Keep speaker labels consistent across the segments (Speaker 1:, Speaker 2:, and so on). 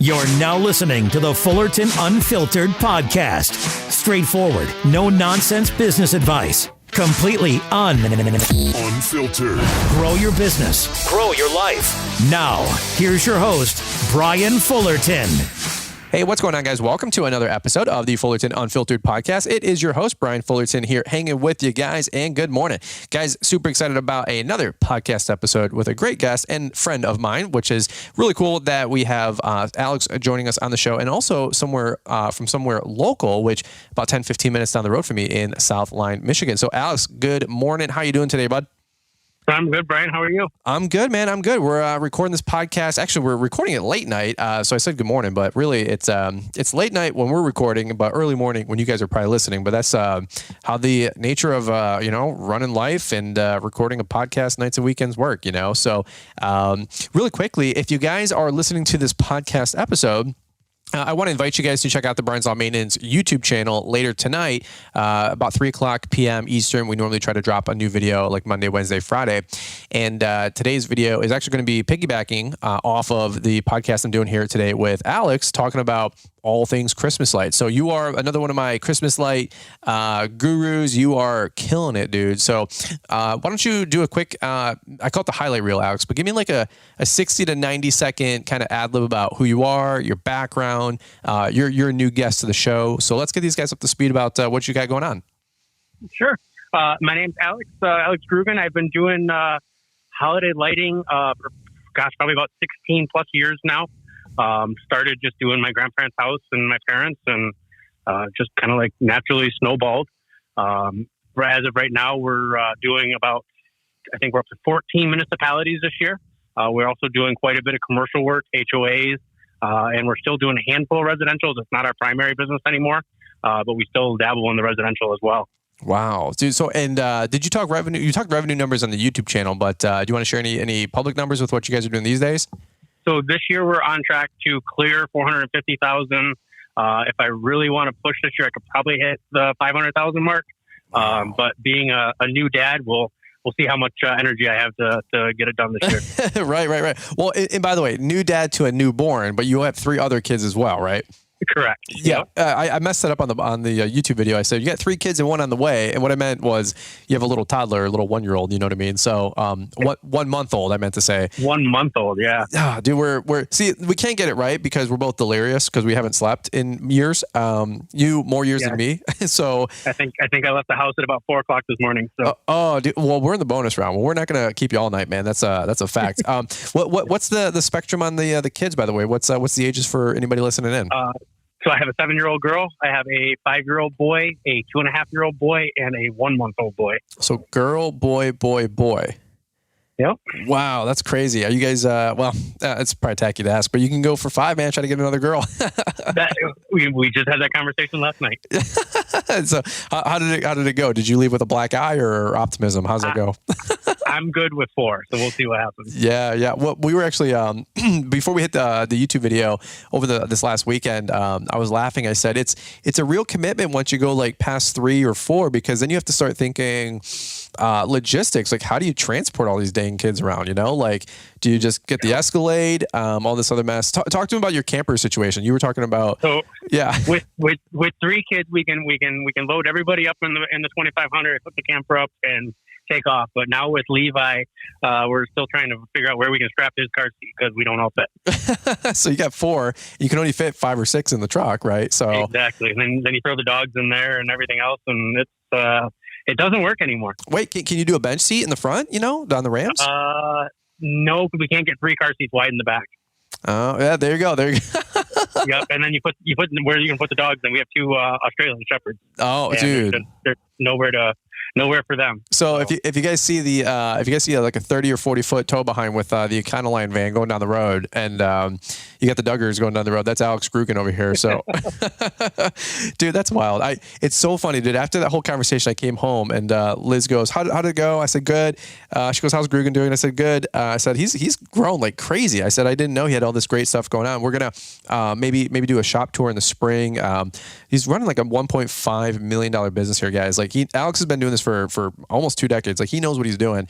Speaker 1: You're now listening to the Fullerton Unfiltered podcast. Straightforward, no nonsense business advice. Completely unfiltered. Grow your business. Grow your life. Now, here's your host, Brian Fullerton.
Speaker 2: Hey, what's going on, guys? Welcome to another episode of the Fullerton Unfiltered podcast. It is your host, Brian Fullerton, here hanging with you guys, and good morning. Guys, super excited about another podcast episode with a great guest and friend of mine, which is really cool that we have Alex joining us on the show, and also somewhere local, which about 10, 15 minutes down the road from me in Southline, Michigan. So, Alex, good morning. How you doing today, bud?
Speaker 3: I'm good, Brian. How are you?
Speaker 2: I'm good, man. I'm good. We're recording this podcast. Actually, we're recording it late night. So I said good morning, but really it's late night when we're recording, but early morning when you guys are probably listening. But that's how the nature of running life and recording a podcast nights and weekends work. So really quickly, if you guys are listening to this podcast episode, I want to invite you guys to check out the Brian's Law Maintenance YouTube channel later tonight, about 3 o'clock p.m. Eastern. We normally try to drop a new video like Monday, Wednesday, Friday. And today's video is actually going to be piggybacking off of the podcast I'm doing here today with Alex, talking about all things Christmas lights. So you are another one of my Christmas light gurus. You are killing it, dude. So why don't you do a quick, I call it the highlight reel, Alex, but give me like a 60 to 90 second kind of ad lib about who you are, your background. You're a new guest to the show. So let's get these guys up to speed about what you got going on.
Speaker 3: Sure. My name's Alex Grugan. I've been doing holiday lighting for, probably about 16 plus years now. Started just doing my grandparents' house and my parents, and just kind of like naturally snowballed. As of right now, we're doing about, I think we're up to 14 municipalities this year. We're also doing quite a bit of commercial work, HOAs, and we're still doing a handful of residential. It's not our primary business anymore, but we still dabble in the residential as well.
Speaker 2: Wow, dude. So, and did you talk revenue? You talked revenue numbers on the YouTube channel, but do you want to share any public numbers with what you guys are doing these days?
Speaker 3: So this year we're on track to clear 450,000. If I really want to push this year, I could probably hit the 500,000 mark. Wow. But being a new dad, we'll see how much energy I have to get it done this year.
Speaker 2: Right. Well, and by the way, new dad to a newborn, but you have 3 other kids as well, right?
Speaker 3: Correct.
Speaker 2: Yeah. I messed that up on the YouTube video. I said, you got 3 kids and 1 on the way. And what I meant was you have a little toddler, a little 1-year-old, you know what I mean? So, 1 month old, I meant to say.
Speaker 3: 1 month old. Yeah.
Speaker 2: Dude, we can't get it right because we're both delirious because we haven't slept in years. You more years than me. So
Speaker 3: I think I left the house at about 4 o'clock this morning. So.
Speaker 2: Dude, well, we're in the bonus round. Well, we're not going to keep you all night, man. That's a fact. What's the spectrum on the kids, by the way? What's the ages for anybody listening in?
Speaker 3: So I have a 7-year-old girl, I have a 5-year-old boy, a 2.5-year-old boy, and a 1-month-old boy.
Speaker 2: So girl, boy.
Speaker 3: Yep.
Speaker 2: Wow, that's crazy. Are you guys, it's probably tacky to ask, but you can go for 5, man, try to get another girl.
Speaker 3: We just had that conversation last night.
Speaker 2: So how did it go? Did you leave with a black eye or optimism? How's it go?
Speaker 3: I'm good with 4, so we'll see what happens.
Speaker 2: Yeah. Well, we were actually, before we hit the YouTube video over this last weekend, I was laughing. I said, it's a real commitment once you go like past 3 or 4, because then you have to start thinking logistics. Like, how do you transport all these dang kids around? Like, do you just get the Escalade, all this other mess? Talk to me about your camper situation. You were talking about, yeah.
Speaker 3: With 3 kids, we can load everybody up in the 2500, put the camper up, and take off. But now with Levi, we're still trying to figure out where we can strap his car seat because we don't all fit.
Speaker 2: So you got 4. You can only fit 5 or 6 in the truck, right? So
Speaker 3: exactly. And then you throw the dogs in there and everything else, and it doesn't work anymore.
Speaker 2: Wait, can you do a bench seat in the front? Down the ramps?
Speaker 3: No, we can't get 3 car seats wide in the back.
Speaker 2: Oh yeah, there you go.
Speaker 3: Yep, and then you put where you can put the dogs. And we have 2 Australian Shepherds.
Speaker 2: Oh, dude,
Speaker 3: there's nowhere for them.
Speaker 2: So if you guys see like a 30 or 40 foot tow behind with the Econoline van going down the road, and you got the Duggars going down the road, that's Alex Grugan over here. So, dude, that's wild. It's so funny, dude. After that whole conversation, I came home and Liz goes, "How did it go?" I said, "Good." She goes, "How's Grugan doing?" I said, "Good." I said, "He's grown like crazy." I said, "I didn't know he had all this great stuff going on. We're gonna maybe do a shop tour in the spring." He's running like a $1.5 million business here, guys. Like Alex has been doing this for almost 2 decades. Like he knows what he's doing.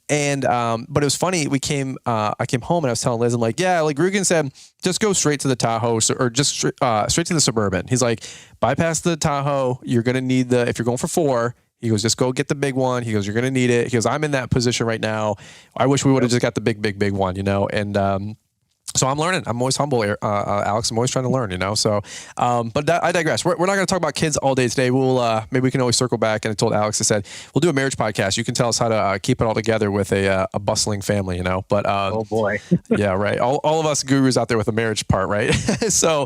Speaker 2: And but it was funny. I came home and I was telling Liz, I'm like, yeah, like Rugen said, just go straight to the Tahoe or just straight to the Suburban. He's like, bypass the Tahoe. You're gonna need if you're going for 4. He goes, just go get the big one. He goes, you're gonna need it. He goes, I'm in that position right now. I wish we would have just got the big one, And so I'm learning. I'm always humble, Alex. I'm always trying to learn, So, but I digress. We're not going to talk about kids all day today. We'll maybe we can always circle back. And I told Alex, I said, we'll do a marriage podcast. You can tell us how to keep it all together with a bustling family, But
Speaker 3: oh boy,
Speaker 2: yeah, right. All of us gurus out there with the marriage part, right? So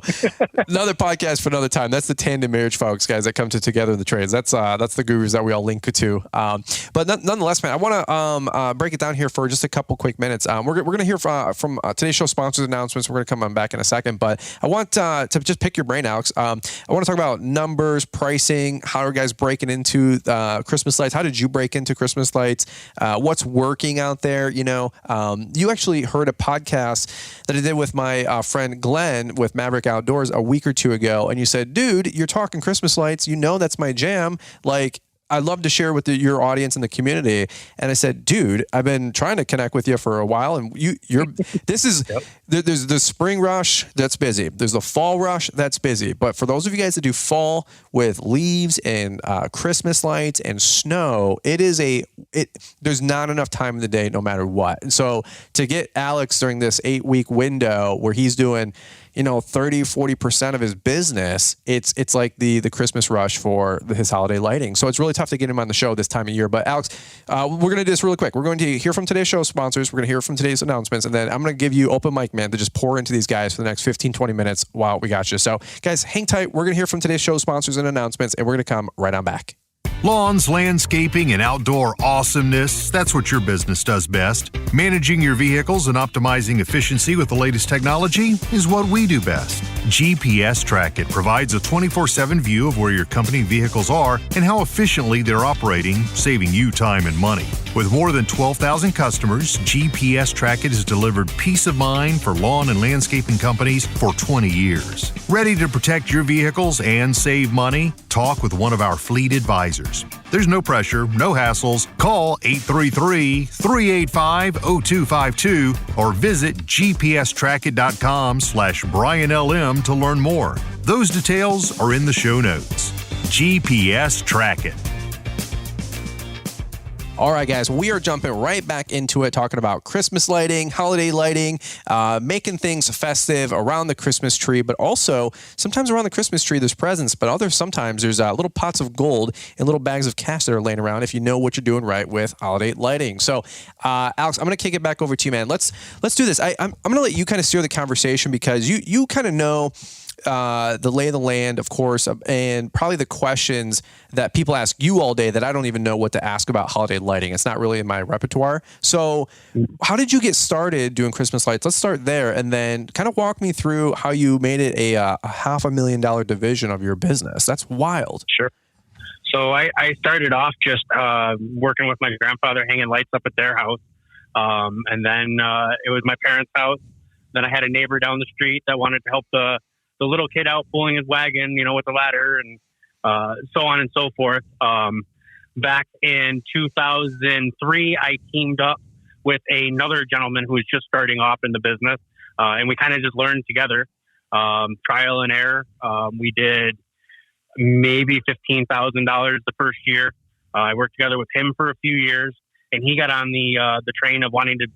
Speaker 2: another podcast for another time. That's the tandem marriage folks, guys, that come together in the trades. That's the gurus that we all link to. But nonetheless, man, I want to break it down here for just a couple quick minutes. We're going to hear from today's show sponsors announcements. We're going to come on back in a second, but I want to just pick your brain, Alex. I want to talk about numbers, pricing. How are guys breaking into Christmas lights? How did you break into Christmas lights? What's working out there? You actually heard a podcast that I did with my friend Glenn with Maverick Outdoors a week or 2 ago, and you said, dude, you're talking Christmas lights. That's my jam. Like, I'd love to share with your audience and the community. And I said, dude, I've been trying to connect with you for a while. And this is, yep. There's the spring rush that's busy. There's the fall rush that's busy. But for those of you guys that do fall with leaves and Christmas lights and snow, there's not enough time in the day no matter what. And so to get Alex during this 8-week window where he's doing 30-40% of his business, it's like the Christmas rush for his holiday lighting. So it's really tough to get him on the show this time of year. But Alex, we're going to do this really quick. We're going to hear from today's show sponsors. We're going to hear from today's announcements. And then I'm going to give you open mic, man, to just pour into these guys for the next 15-20 minutes while we got you. So guys, hang tight. We're going to hear from today's show sponsors and announcements, and we're going to come right on back.
Speaker 4: Lawns, landscaping, and outdoor awesomeness, that's what your business does best. Managing your vehicles and optimizing efficiency with the latest technology is what we do best. GPS Track It provides a 24/7 view of where your company vehicles are and how efficiently they're operating, saving you time and money. With more than 12,000 customers, GPS Track It has delivered peace of mind for lawn and landscaping companies for 20 years. Ready to protect your vehicles and save money? Talk with one of our fleet advisors. There's no pressure, no hassles. Call 833-385-0252 or visit gpstrackit.com/BrianLM to learn more. Those details are in the show notes. GPS Track It.
Speaker 2: All right, guys, we are jumping right back into it, talking about Christmas lighting, holiday lighting, making things festive around the Christmas tree, but also sometimes around the Christmas tree there's presents, but sometimes there's little pots of gold and little bags of cash that are laying around if you know what you're doing right with holiday lighting. So, Alex, I'm going to kick it back over to you, man. Let's do this. I'm going to let you kind of steer the conversation because you kind of know the lay of the land, of course, and probably the questions that people ask you all day that I don't even know what to ask about holiday lighting. It's not really in my repertoire. So how did you get started doing Christmas lights? Let's start there and then kind of walk me through how you made it a $500,000 division of your business. That's wild.
Speaker 3: Sure. So I started off just working with my grandfather, hanging lights up at their house. And then it was my parents' house. Then I had a neighbor down the street that wanted to help the little kid out pulling his wagon, with the ladder and so on and so forth. Back in 2003, I teamed up with another gentleman who was just starting off in the business. And we kind of just learned together, trial and error. We did maybe $15,000 the first year. I worked together with him for a few years, and he got on the train of wanting to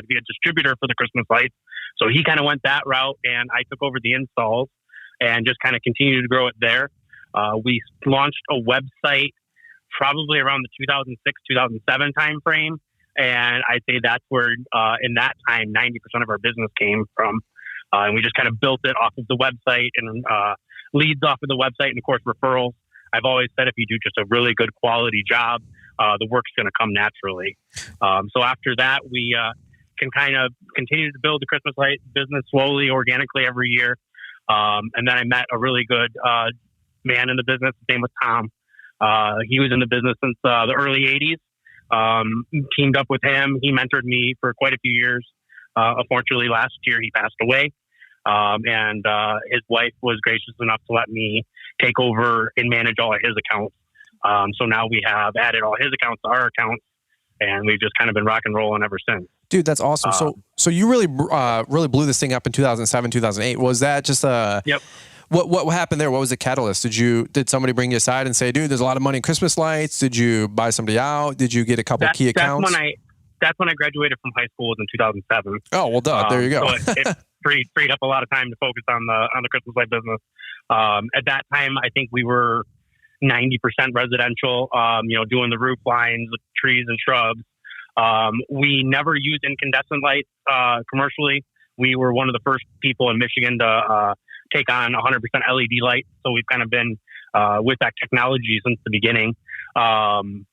Speaker 3: be a distributor for the Christmas lights. So he kind of went that route, and I took over the installs and just kind of continued to grow it there. We launched a website probably around the 2006, 2007 timeframe. And I'd say that's where, in that time, 90% of our business came from. And we just kind of built it off of the website and leads off of the website and, of course, referrals. I've always said if you do just a really good quality job, the work's going to come naturally. So after that, we can kind of continue to build the Christmas light business slowly, organically every year. And then I met a really good man in the business. His name was Tom. He was in the business since the early 80s. Teamed up with him. He mentored me for quite a few years. Unfortunately, last year he passed away. And his wife was gracious enough to let me take over and manage all of his accounts. So now we have added all his accounts to our accounts. and we've just kind of been rock and rolling ever since.
Speaker 2: Dude, that's awesome. So you really blew this thing up in 2007, 2008. Was that just
Speaker 3: Yep.
Speaker 2: What happened there? What was the catalyst? Did somebody bring you aside and say, dude, there's a lot of money in Christmas lights? Did you buy somebody out? Did you get a couple key accounts?
Speaker 3: That's when I graduated from high school, was in 2007.
Speaker 2: Oh, well, duh. There you go.
Speaker 3: So it freed up a lot of time to focus on the Christmas light business. At that time, I think we were 90% residential, doing the roof lines with trees and shrubs. We never used incandescent lights commercially. We were one of the first people in Michigan to take on 100% LED lights. So we've kind of been with that technology since the beginning. Gone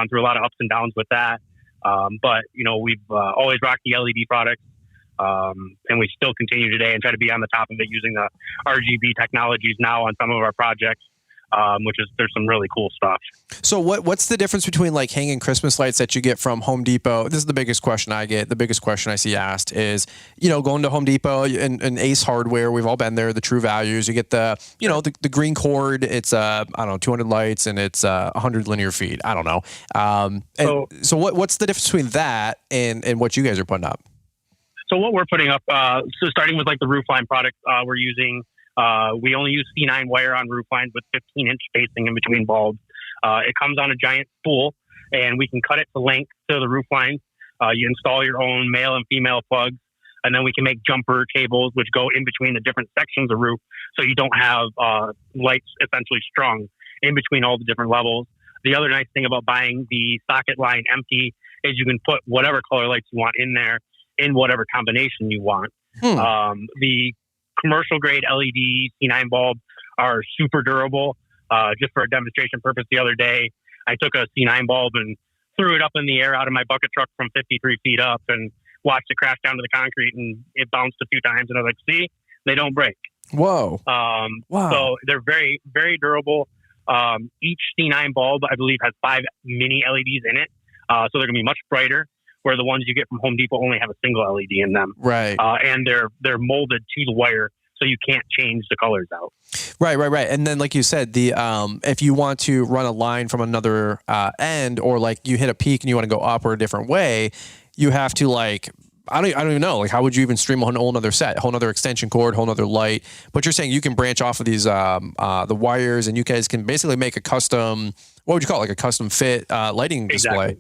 Speaker 3: through a lot of ups and downs with that. But we've always rocked the LED products. And we still continue today and try to be on the top of it using the RGB technologies now on some of our projects. There's some really cool stuff.
Speaker 2: So what's the difference between like hanging Christmas lights that you get from Home Depot? This is the biggest question I get. The biggest question I see asked is, going to Home Depot and Ace Hardware. We've all been there. The True Values. You get the green cord. It's 200 lights and it's 100 linear feet. I don't know. So what's the difference between that and what you guys are putting up?
Speaker 3: So what we're putting up, starting with like the roof line product, we're using. We only use C9 wire on roof lines with 15-inch spacing in between bulbs. It comes on a giant spool, and we can cut it to length to the roof lines. You install your own male and female plugs, and then we can make jumper cables which go in between the different sections of roof, so you don't have lights essentially strung in between all the different levels. The other nice thing about buying the socket line empty is you can put whatever color lights you want in there in whatever combination you want. The commercial grade LED C9 bulbs are super durable. Just for a demonstration purpose, the other day, I took a C9 bulb and threw it up in the air out of my bucket truck from 53 feet up and watched it crash down to the concrete, and it bounced a few times. And I was like, see, they don't break.
Speaker 2: Whoa.
Speaker 3: Wow. So they're very, very durable. Each C9 bulb, I believe, has 5 mini LEDs in it. So they're going to be much brighter, where the ones you get from Home Depot only have a single LED in them.
Speaker 2: Right.
Speaker 3: And they're molded to the wire, so you can't change the colors out.
Speaker 2: Right. And then, like you said, the if you want to run a line from another end, or like you hit a peak and you want to go up or a different way, you have to like, I don't even know, like how would you even stream a whole nother set, a whole nother extension cord, whole nother light? But you're saying you can branch off of these the wires, and you guys can basically make a custom, what would you call it, like a custom fit lighting display?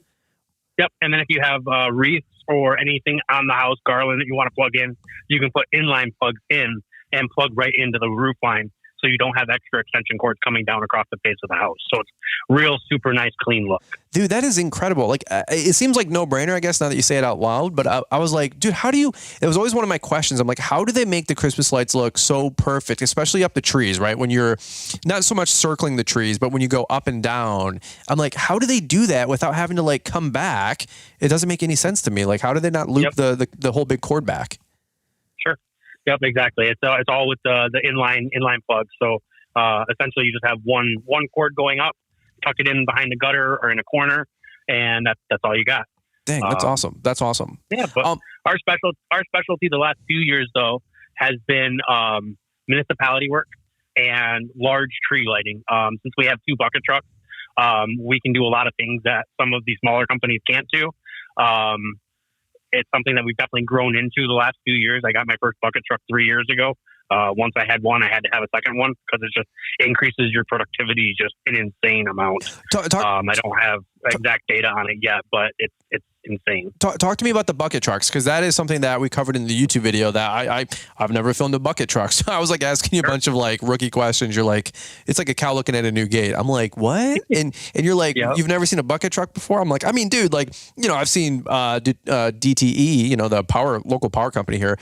Speaker 3: Yep. And then if you have wreaths or anything on the house, garland that you want to plug in, you can put inline plugs in and plug right into the roof line, so you don't have extra extension cords coming down across the face of the house. So it's real super nice, clean look.
Speaker 2: Dude, that is incredible. Like, it seems like no brainer, I guess, now that you say it out loud. But I was like, dude, it was always one of my questions. I'm like, how do they make the Christmas lights look so perfect, especially up the trees, right? When you're not so much circling the trees, but when you go up and down, I'm like, how do they do that without having to like come back? It doesn't make any sense to me. Like, how do they not loop the whole big cord back?
Speaker 3: Sure. Yep, exactly. It's all with the inline plugs. So essentially, you just have one cord going up, tuck it in behind the gutter or in a corner, and that's all you got.
Speaker 2: Dang, that's awesome. That's awesome.
Speaker 3: Yeah, but our specialty the last few years though has been municipality work and large tree lighting. Since we have 2 bucket trucks, we can do a lot of things that some of these smaller companies can't do. It's something that we've definitely grown into the last few years. I got my first bucket truck 3 years ago. Once I had one, I had to have a second one because it just increases your productivity just an insane amount. I don't have exact data on it yet, but it's insane.
Speaker 2: Talk to me about the bucket trucks, because that is something that we covered in the YouTube video that I've never filmed a bucket truck. So I was like asking you a bunch of like rookie questions. You're like, it's like a cow looking at a new gate. I'm like, what? And you're like, You've never seen a bucket truck before? I'm like, I mean, dude, like, I've seen DTE, the local power company here,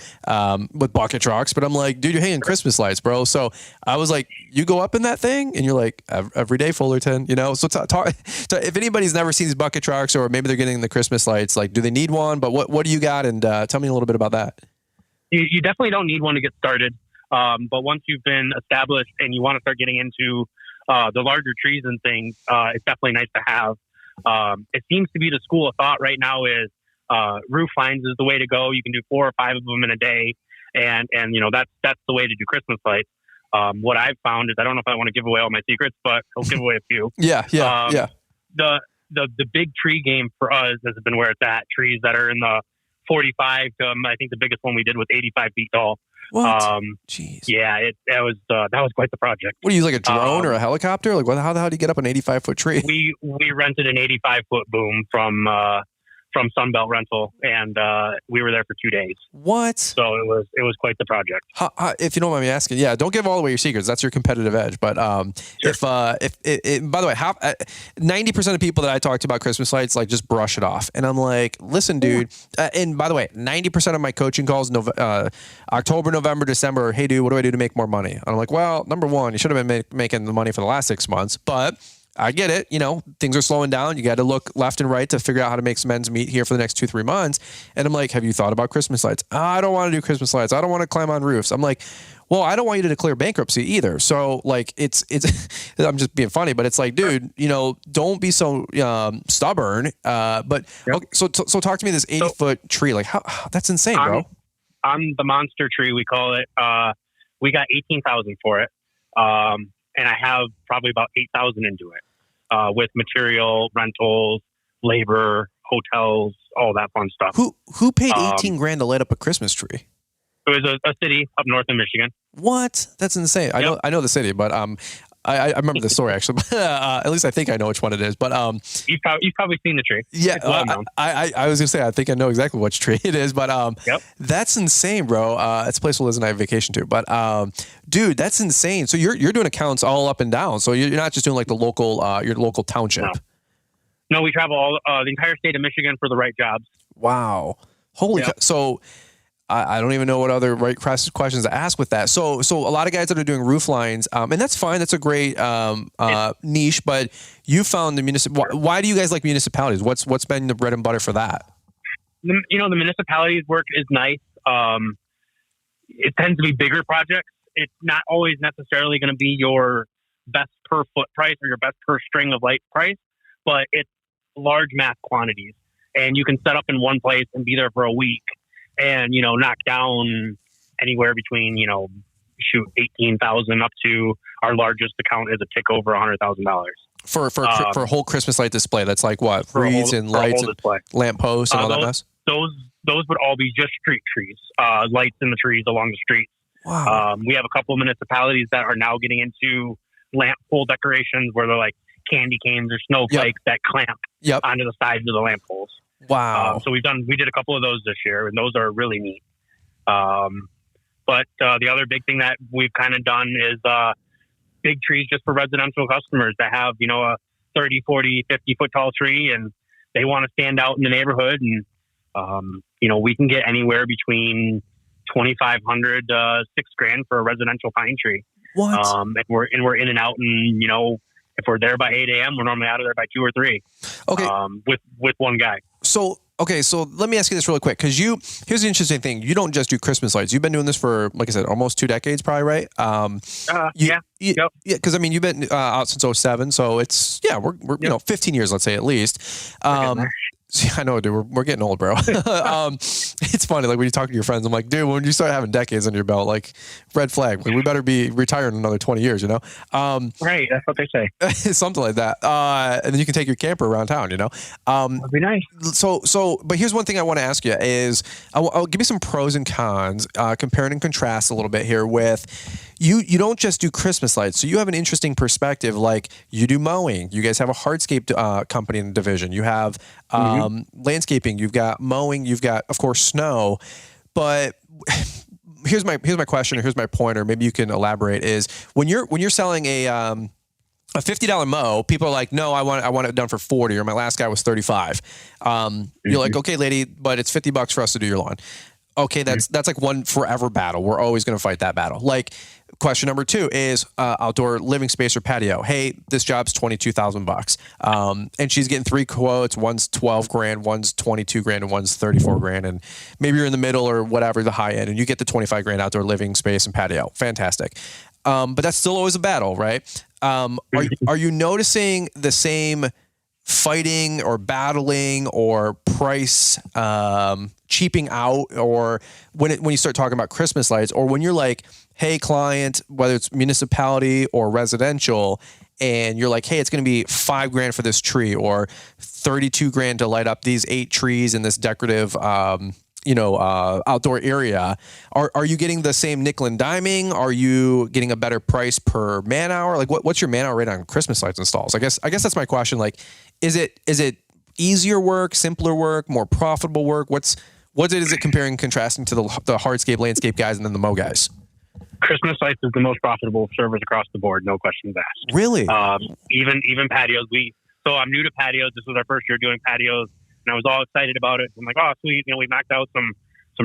Speaker 2: with bucket trucks, but I'm like, dude, you're hanging Christmas lights, bro. So I was like, you go up in that thing? And you're like, every day, Fullerton, So if anybody's never seen these bucket trucks, or maybe they're getting the Christmas lights, like, do they need one? But what do you got? And tell me a little bit about that.
Speaker 3: You definitely don't need one to get started. But once you've been established and you want to start getting into the larger trees and things, it's definitely nice to have. It seems to be the school of thought right now is roof lines is the way to go. You can do 4 or 5 of them in a day. And that's the way to do Christmas lights. What I've found is, I don't know if I want to give away all my secrets, but I'll give away a few.
Speaker 2: Yeah.
Speaker 3: the big tree game for us has been where it's at. Trees that are in the 45 to I think the biggest one we did was 85 feet tall.
Speaker 2: What? Jeez.
Speaker 3: Yeah, that was quite the project.
Speaker 2: What do you use, like a drone or a helicopter? Like, how the hell do you get up an 85-foot tree?
Speaker 3: We rented an 85-foot boom from Sunbelt Rental, and we were there for 2 days.
Speaker 2: What?
Speaker 3: So it was quite the project.
Speaker 2: If you don't mind me asking, yeah, don't give all away your secrets. That's your competitive edge. But
Speaker 3: Sure.
Speaker 2: if by the way, 90% of people that I talk to about Christmas lights like just brush it off, and I'm like, listen, dude. And by the way, 90% of my coaching calls, October, November, December. Hey, dude, what do I do to make more money? And I'm like, well, number one, you should have been making the money for the last 6 months, but I get it. You know, things are slowing down. You got to look left and right to figure out how to make some ends meet here for the next 2-3 months. And I'm like, have you thought about Christmas lights? I don't want to do Christmas lights. I don't want to climb on roofs. I'm like, well, I don't want you to declare bankruptcy either. So like, it's, I'm just being funny, but it's like, dude, you know, don't be so stubborn. But
Speaker 3: Yep.
Speaker 2: okay, so talk to me this 80-foot tree. Like, how that's insane, bro.
Speaker 3: On the monster tree, we call it. We got $18,000 for it. And I have probably about $8,000 into it, with material, rentals, labor, hotels, all that fun stuff.
Speaker 2: Who paid $18,000 to light up a Christmas tree?
Speaker 3: It was a city up north in Michigan.
Speaker 2: What? That's insane.
Speaker 3: Yep.
Speaker 2: I know the city, but I remember the story actually. At least I think I know which one it is. But
Speaker 3: You've probably seen the tree.
Speaker 2: Yeah,
Speaker 3: It's well known.
Speaker 2: I was gonna say I think I know exactly which tree it is. But
Speaker 3: Yep.
Speaker 2: That's insane, bro. It's a place Liz and I vacation to. But dude, that's insane. So you're doing accounts all up and down. So you're not just doing like the local your local township.
Speaker 3: No, we travel all the entire state of Michigan for the right jobs.
Speaker 2: Wow. Holy
Speaker 3: Yep.
Speaker 2: So I don't even know what other right questions to ask with that. So a lot of guys that are doing roof lines, and that's fine. That's a great niche. But you found the municipal. Why do you guys like municipalities? What's been the bread and butter for that?
Speaker 3: The municipalities work is nice. It tends to be bigger projects. It's not always necessarily going to be your best per foot price or your best per string of light price, but it's large mass quantities, and you can set up in one place and be there for a week. And, knock down anywhere between, 18,000 up to our largest account is a tick over $100,000
Speaker 2: for a whole Christmas light display. That's like what, wreaths and lights and lamp posts and all that mess.
Speaker 3: Those would all be just street trees, lights in the trees along the street.
Speaker 2: Wow.
Speaker 3: We have a couple of municipalities that are now getting into lamp pole decorations where they're like candy canes or snowflakes that clamp onto the sides of the lamp poles.
Speaker 2: Wow.
Speaker 3: So we did a couple of those this year, and those are really neat. But the other big thing that we've kind of done is big trees just for residential customers that have, a 30, 40, 50 foot tall tree, and they want to stand out in the neighborhood. And, we can get anywhere between $2,500 to $6,000 for a residential pine tree.
Speaker 2: What?
Speaker 3: And we're in and out, and, if we're there by 8 a.m., we're normally out of there by 2 or 3.
Speaker 2: Okay.
Speaker 3: With one guy.
Speaker 2: So let me ask you this really quick, because here's the interesting thing. You don't just do Christmas lights. You've been doing this for, like I said, almost 2 decades, probably, right?
Speaker 3: Yeah.
Speaker 2: Yeah, because you've been out since 2007, so it's we're 15 years, let's say, at least. I know, dude. We're getting old, bro. It's funny, like when you talk to your friends, I'm like, dude, when you start having decades under your belt, like red flag. Like, we better be retired in another 20 years,
Speaker 3: Right, that's what they say.
Speaker 2: Something like that. And then you can take your camper around town,
Speaker 3: That'd be nice.
Speaker 2: But here's one thing I want to ask you is, I'll give you some pros and cons, compare and contrast a little bit here with. You don't just do Christmas lights, so you have an interesting perspective. Like, you do mowing. You guys have a hardscape company in the division. You have landscaping. You've got mowing. You've got, of course, snow. But here's my question, or here's my point, or maybe you can elaborate. Is when you're selling a $50 mow, people are like, no, I want it done for $40, or my last guy was $35. You're like, okay, lady, but it's $50 for us to do your lawn. Okay, that's like one forever battle. We're always going to fight that battle. Like, question number 2 is outdoor living space or patio. Hey, this job's $22,000, and she's getting 3 quotes. One's $12,000, one's $22,000, and one's $34,000. And maybe you're in the middle or whatever, the high end, and you get the $25,000 outdoor living space and patio. Fantastic. But that's still always a battle, right? Are you noticing the same fighting or battling or price cheaping out, or when you start talking about Christmas lights, or when you're like, hey, client, whether it's municipality or residential, and you're like, hey, it's going to be $5,000 for this tree, or $32,000 to light up these 8 trees in this decorative, outdoor area. Are you getting the same nickel and diming? Are you getting a better price per man hour? Like, what's your man hour rate on Christmas lights installs? I guess that's my question. Like, is it easier work, simpler work, more profitable work? Is it comparing and contrasting to the hardscape, landscape guys, and then the mow guys?
Speaker 3: Christmas lights is the most profitable service across the board, no questions asked.
Speaker 2: Really?
Speaker 3: Even patios. So I'm new to patios. This was our first year doing patios, and I was all excited about it. I'm like, oh, sweet. We knocked out some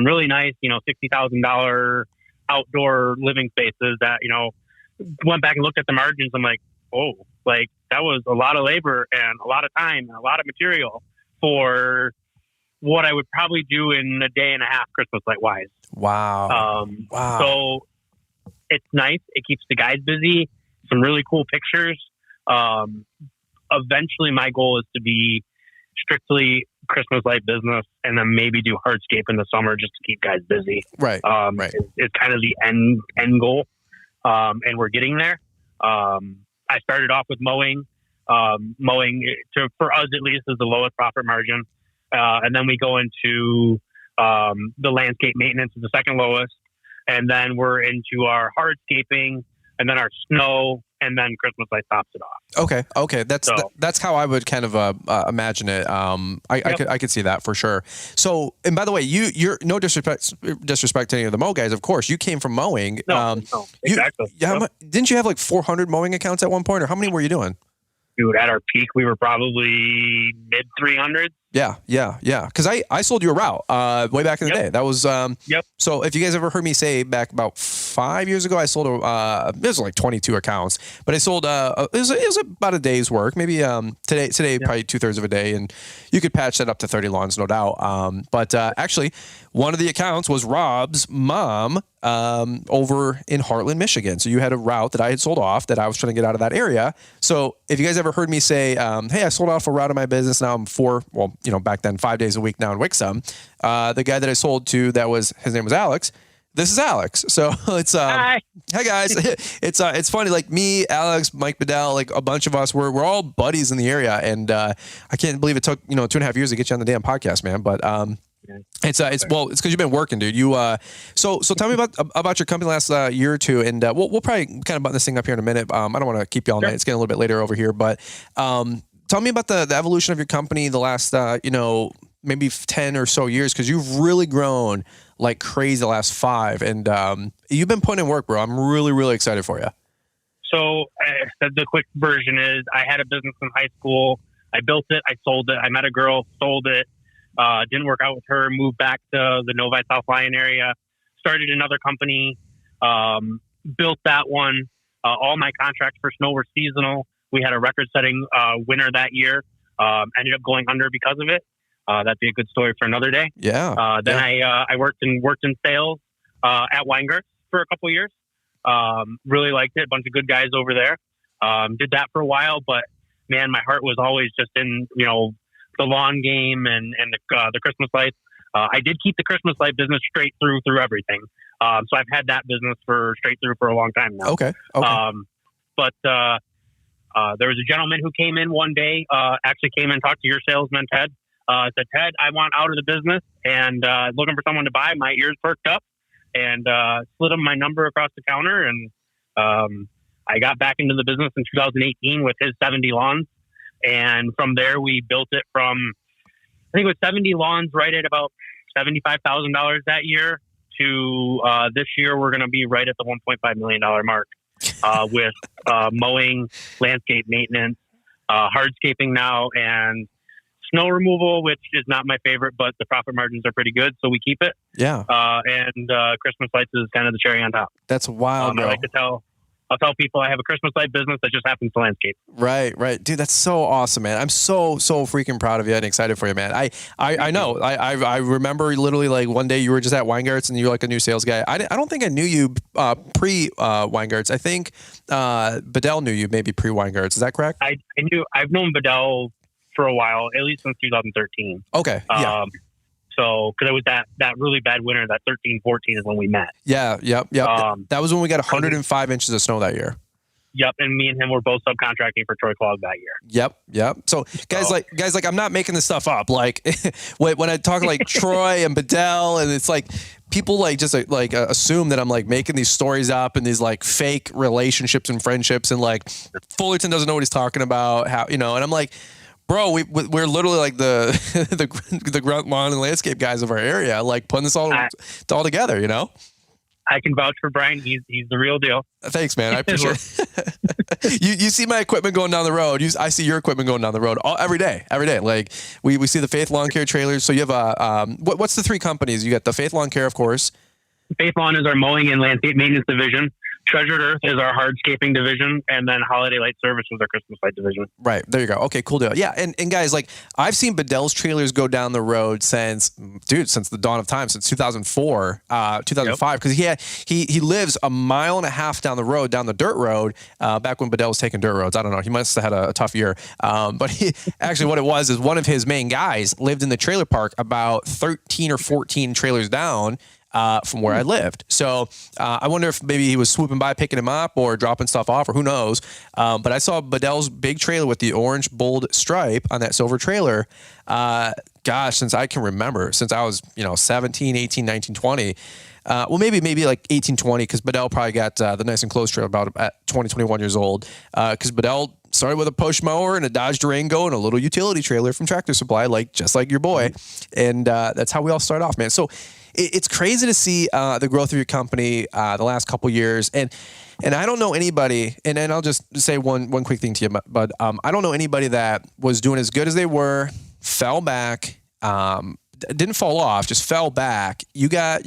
Speaker 3: really nice, $60,000 outdoor living spaces that, went back and looked at the margins. I'm like, oh, like that was a lot of labor and a lot of time and a lot of material for what I would probably do in a day and a half Christmas light wise.
Speaker 2: Wow.
Speaker 3: Wow. So it's nice. It keeps the guys busy. Some really cool pictures. Eventually my goal is to be strictly Christmas light business, and then maybe do hardscape in the summer just to keep guys busy.
Speaker 2: Right. Right.
Speaker 3: It's kind of the end goal. And we're getting there. I started off with mowing. For us at least is the lowest profit margin. And then we go into the landscape maintenance is the second lowest. And then we're into our hardscaping, and then our snow, and then Christmas light tops it off.
Speaker 2: Okay. That's how I would kind of imagine it. I could see that for sure. So, and by the way, you're no disrespect to any of the mow guys. Of course, you came from mowing.
Speaker 3: No, exactly.
Speaker 2: Didn't you have like 400 mowing accounts at one point, or how many were you doing?
Speaker 3: Dude, at our peak, we were probably mid 300s.
Speaker 2: Yeah. Because I sold you a route way back in the day. That was So if you guys ever heard me say back about 5 years ago, I sold it was like 22 accounts, but I sold it was about a day's work. Maybe today probably 2/3 of a day, and you could patch that up to 30 lawns, no doubt. But actually, one of the accounts was Rob's mom over in Heartland, Michigan. So you had a route that I had sold off that I was trying to get out of that area. So if you guys ever heard me say, hey, I sold off a route of my business, now I'm back then 5 days a week now in Wixom. The guy that I sold to, his name was Alex. This is Alex. So it's hi guys. It's funny, like me, Alex, Mike Bedell, like a bunch of us, we're all buddies in the area, and I can't believe it took 2.5 years to get you on the damn podcast, man. But it's because you've been working, dude. So tell me about your company last year or two, and we'll probably kind of button this thing up here in a minute. I don't want to keep you all night. It's getting a little bit later over here, but tell me about the evolution of your company the last maybe 10 or so years, because you've really grown like crazy the last 5, and you've been putting in work, bro. I'm really, really excited for you.
Speaker 3: So the quick version is I had a business in high school. I built it. I sold it. I met a girl, sold it. Didn't work out with her. Moved back to the Novi South Lyon area. Started another company. Built that one. All my contracts for snow were seasonal. We had a record-setting winter that year. Ended up going under because of it. That'd be a good story for another day.
Speaker 2: Yeah.
Speaker 3: Then I worked in sales at Weingarts for a couple of years. Really liked it. A bunch of good guys over there. Did that for a while, but man, my heart was always just in the lawn game and the Christmas lights. I did keep the Christmas light business straight through everything. So I've had that business for a long time now.
Speaker 2: Okay.
Speaker 3: But there was a gentleman who came in one day, actually came and talked to your salesman, Ted. Said, Ted, I want out of the business and looking for someone to buy. My ears perked up and slid him my number across the counter. And I got back into the business in 2018 with his 70 lawns. And from there, we built it from, I think it was 70 lawns right at about $75,000 that year to this year, we're going to be right at the $1.5 million mark with mowing, landscape maintenance, hardscaping now, and snow removal, which is not my favorite, but the profit margins are pretty good, so we keep it.
Speaker 2: Yeah.
Speaker 3: And Christmas lights is kind of the cherry on top.
Speaker 2: That's wild, bro.
Speaker 3: I'll tell people I have a Christmas light business that just happens to landscape.
Speaker 2: Right. Dude, that's so awesome, man. I'm so freaking proud of you and excited for you, man. I know. I remember literally like one day you were just at Weingarts and you were like a new sales guy. I don't think I knew you pre Weingarts. I think Bedell knew you maybe pre Weingarts. Is that correct?
Speaker 3: I've known Bedell for a while, at least since 2013.
Speaker 2: Okay. Yeah.
Speaker 3: So, because it was that really bad winter, that 13-14 is when we met.
Speaker 2: Yeah. Yep. That was when we got 105 inches of snow that year.
Speaker 3: Yep, and me and him were both subcontracting for Troy Clog that year.
Speaker 2: Yep. So guys, like I'm not making this stuff up. Like when I talk like Troy and Bedell, and it's like people like just assume that I'm like making these stories up and these like fake relationships and friendships, and like Fullerton doesn't know what he's talking about. How, and I'm like, bro, we're literally like the grunt lawn and landscape guys of our area, like putting this all together.
Speaker 3: I can vouch for Brian. He's the real deal.
Speaker 2: Thanks, man. I appreciate it. You see my equipment going down the road. I see your equipment going down the road every day. Like we see the Faith Lawn Care trailers. So you have what's the three companies? You got the Faith Lawn Care, of course.
Speaker 3: Faith Lawn is our mowing and landscape maintenance division. Treasured Earth is our hardscaping division, and then Holiday Light Service is our Christmas light division. Right.
Speaker 2: There you go. Okay, cool deal. Yeah, and guys, like I've seen Bedell's trailers go down the road since the dawn of time, since 2004, 2005, because he lives a mile and a half down the road, down the dirt road, back when Bedell was taking dirt roads. I don't know. He must have had a tough year. But he actually, what it was is one of his main guys lived in the trailer park about 13 or 14 trailers down from where I lived. So I wonder if maybe he was swooping by, picking him up or dropping stuff off, or who knows. But I saw Bedell's big trailer with the orange bold stripe on that silver trailer. Since I can remember, since I was, 17, 18, 19, 20. Well, maybe like 18, 20, because Bedell probably got the nice and close trailer about at 20, 21 years old. Because Bedell started with a push mower and a Dodge Durango and a little utility trailer from Tractor Supply, just like your boy. And that's how we all start off, man. So it's crazy to see the growth of your company the last couple years. And I don't know anybody, and I'll just say one quick thing to you, but I don't know anybody that was doing as good as they were, fell back, didn't fall off, just fell back. You got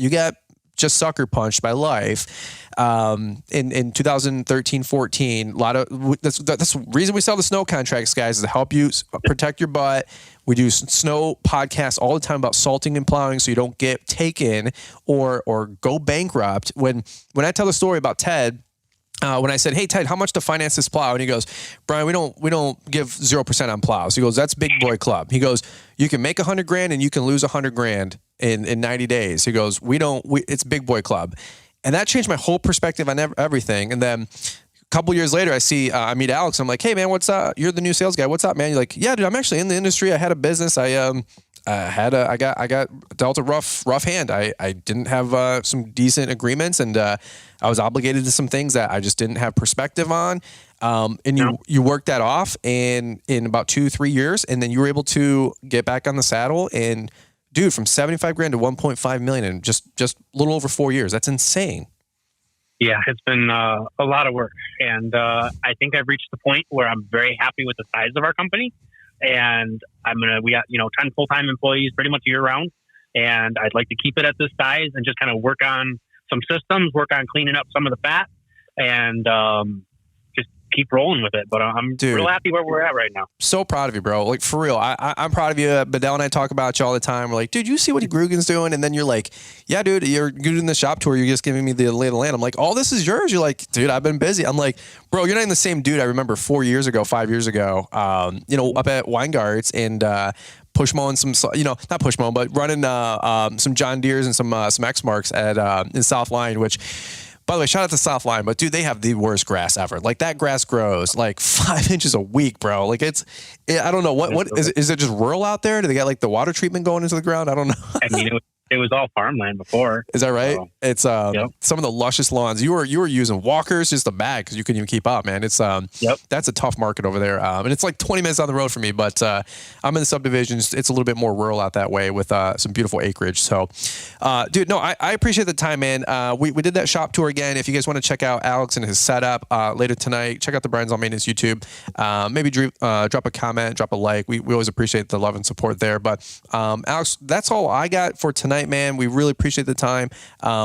Speaker 2: just sucker punched by life. In 2013, 14, that's the reason we sell the snow contracts, guys, is to help you protect your butt. We do snow podcasts all the time about salting and plowing, so you don't get taken or go bankrupt. When I tell the story about Ted, when I said, "Hey Ted, how much to finance this plow?" and he goes, "Brian, we don't give 0% on plows." He goes, "That's big boy club." He goes, "You can make $100,000 and you can lose $100,000 in 90 days." He goes, it's big boy club. And that changed my whole perspective on everything. And then a couple years later, I meet Alex. I'm like, "Hey man, what's up? You're the new sales guy. What's up, man?" You're like, "Yeah, dude, I'm actually in the industry. I had a business. I got dealt a rough hand. I didn't have some decent agreements, and I was obligated to some things that I just didn't have perspective on. And you worked that off in about 2-3 years, and then you were able to get back on the saddle. And dude, from $75,000 to $1.5 million in just a little over 4 years. That's insane."
Speaker 3: Yeah, it's been a lot of work, and I think I've reached the point where I'm very happy with the size of our company. And we got 10 full-time employees pretty much year round. And I'd like to keep it at this size and just kind of work on some systems, work on cleaning up some of the fat, and just keep rolling with it. But I'm real happy where we're at right now.
Speaker 2: So proud of you, bro. Like, for real. I'm proud of you. Bedell and I talk about you all the time. We're like, "Dude, you see what Grugan's doing?" And then you're like, "Yeah, dude, you're doing the shop tour. You're just giving me the lay of the land." I'm like, "All this is yours?" You're like, "Dude, I've been busy." I'm like, "Bro, you're not even the same dude I remember 5 years ago, up at Weingarts and push mowing some, not push mowing, but running some John Deeres and some X-Marks in South Line," which, by the way, shout out to South Line, but dude, they have the worst grass ever. Like, that grass grows like 5 inches a week, bro. Like, I don't know what is it just rural out there? Do they got like the water treatment going into the ground? I don't know.
Speaker 3: I mean, it was all farmland before.
Speaker 2: Is that right?
Speaker 3: So,
Speaker 2: it's some of the luscious lawns. You were using walkers just a bag because you couldn't even keep up, man. It's that's a tough market over there, and it's like 20 minutes down the road for me. But I'm in the subdivisions. It's a little bit more rural out that way with some beautiful acreage. So, dude, no, I appreciate the time, man. We did that shop tour again. If you guys want to check out Alex and his setup later tonight, check out the Brian's Lawn Maintenance YouTube. Maybe drop a comment, drop a like. We always appreciate the love and support there. But Alex, that's all I got for tonight, man. We really appreciate the time.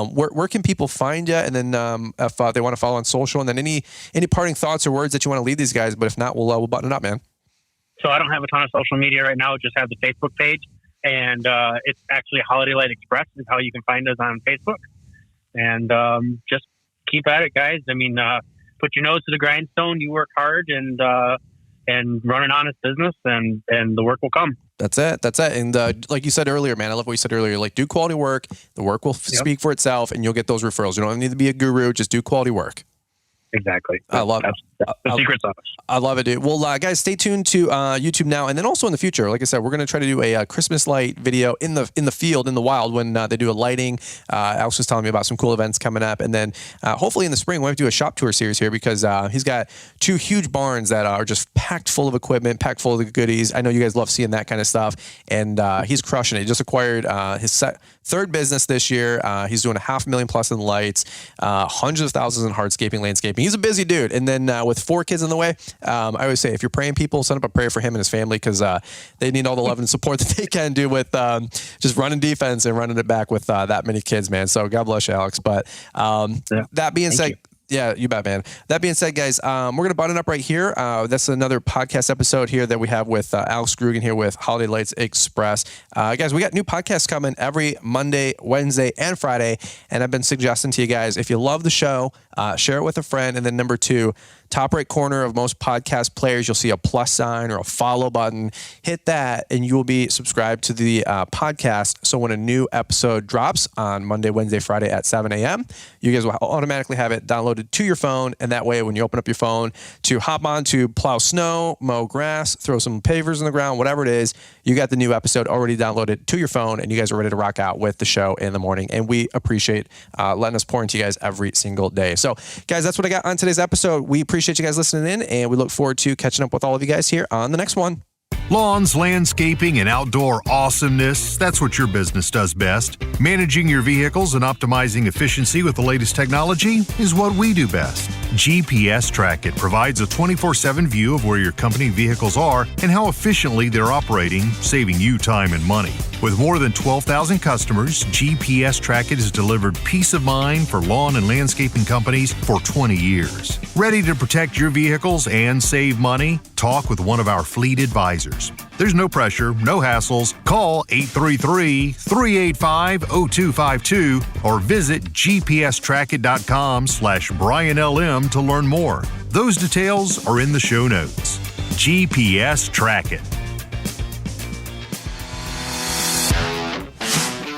Speaker 2: Where can people find you? And then if they want to follow on social, and then any parting thoughts or words that you want to leave these guys. But if not, we'll button it up, man.
Speaker 3: So I don't have a ton of social media right now. Just have the Facebook page, and it's actually Holiday Light Express is how you can find us on Facebook. And just keep at it, guys. I mean, put your nose to the grindstone. You work hard, and and run an honest business, and the work will come.
Speaker 2: That's it. And like you said earlier, man, I love what you said earlier. Like, do quality work. The work will speak for itself, and you'll get those referrals. You don't need to be a guru. Just do quality work.
Speaker 3: Exactly.
Speaker 2: I love it.
Speaker 3: That's the secret sauce.
Speaker 2: I love it, dude. Well, guys, stay tuned to YouTube now, and then also in the future. Like I said, we're going to try to do a Christmas light video in the field, in the wild, when they do a lighting. Alex was telling me about some cool events coming up, and then hopefully in the spring we'll have to do a shop tour series here, because he's got 2 huge barns that are just packed full of equipment, packed full of the goodies. I know you guys love seeing that kind of stuff, and he's crushing it. He just acquired his third business this year. He's doing $500,000 plus in lights, hundreds of thousands in hardscaping, landscaping. He's a busy dude. And then with 4 kids in the way, I always say, if you're praying people, send up a prayer for him and his family, because they need all the love and support that they can do with just running defense and running it back with that many kids, man. So God bless you, Alex. But that being said, yeah, you bet, man. That being said, guys, we're going to button up right here. That's another podcast episode here that we have with Alex Grugan here with Holiday Lights Express. Guys, we got new podcasts coming every Monday, Wednesday, and Friday. And I've been suggesting to you guys, if you love the show, share it with a friend. And then number 2, top right corner of most podcast players, you'll see a plus sign or a follow button. Hit that and you will be subscribed to the podcast. So when a new episode drops on Monday, Wednesday, Friday at 7 a.m., you guys will automatically have it downloaded to your phone. And that way, when you open up your phone to hop on to plow snow, mow grass, throw some pavers in the ground, whatever it is, you got the new episode already downloaded to your phone, and you guys are ready to rock out with the show in the morning. And we appreciate letting us pour into you guys every single day. So guys, that's what I got on today's episode. We appreciate you guys listening in, and we look forward to catching up with all of you guys here on the next one.
Speaker 4: Lawns, landscaping, and outdoor awesomeness, that's what your business does best. Managing your vehicles and optimizing efficiency with the latest technology is what we do best. GPS Track It provides a 24/7 view of where your company vehicles are and how efficiently they're operating, saving you time and money. With more than 12,000 customers, GPS Track It has delivered peace of mind for lawn and landscaping companies for 20 years. Ready to protect your vehicles and save money? Talk with one of our fleet advisors. There's no pressure, no hassles. Call 833-385-0252 or visit gpstrackit.com/BrianLM to learn more. Those details are in the show notes. GPS Track It.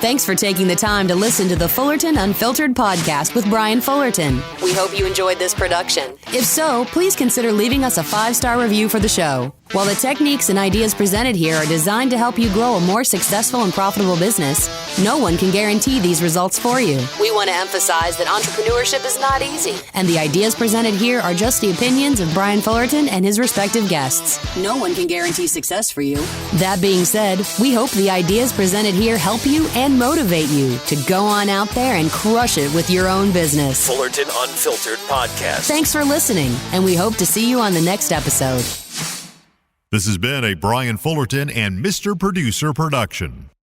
Speaker 5: Thanks for taking the time to listen to the Fullerton Unfiltered podcast with Brian Fullerton. We hope you enjoyed this production. If so, please consider leaving us a 5-star review for the show. While the techniques and ideas presented here are designed to help you grow a more successful and profitable business, no one can guarantee these results for you. We want to emphasize that entrepreneurship is not easy, and the ideas presented here are just the opinions of Brian Fullerton and his respective guests. No one can guarantee success for you. That being said, we hope the ideas presented here help you and motivate you to go on out there and crush it with your own business.
Speaker 1: Fullerton Unfiltered Podcast.
Speaker 5: Thanks for listening, and we hope to see you on the next episode.
Speaker 4: This has been a Brian Fullerton and Mr. Producer production.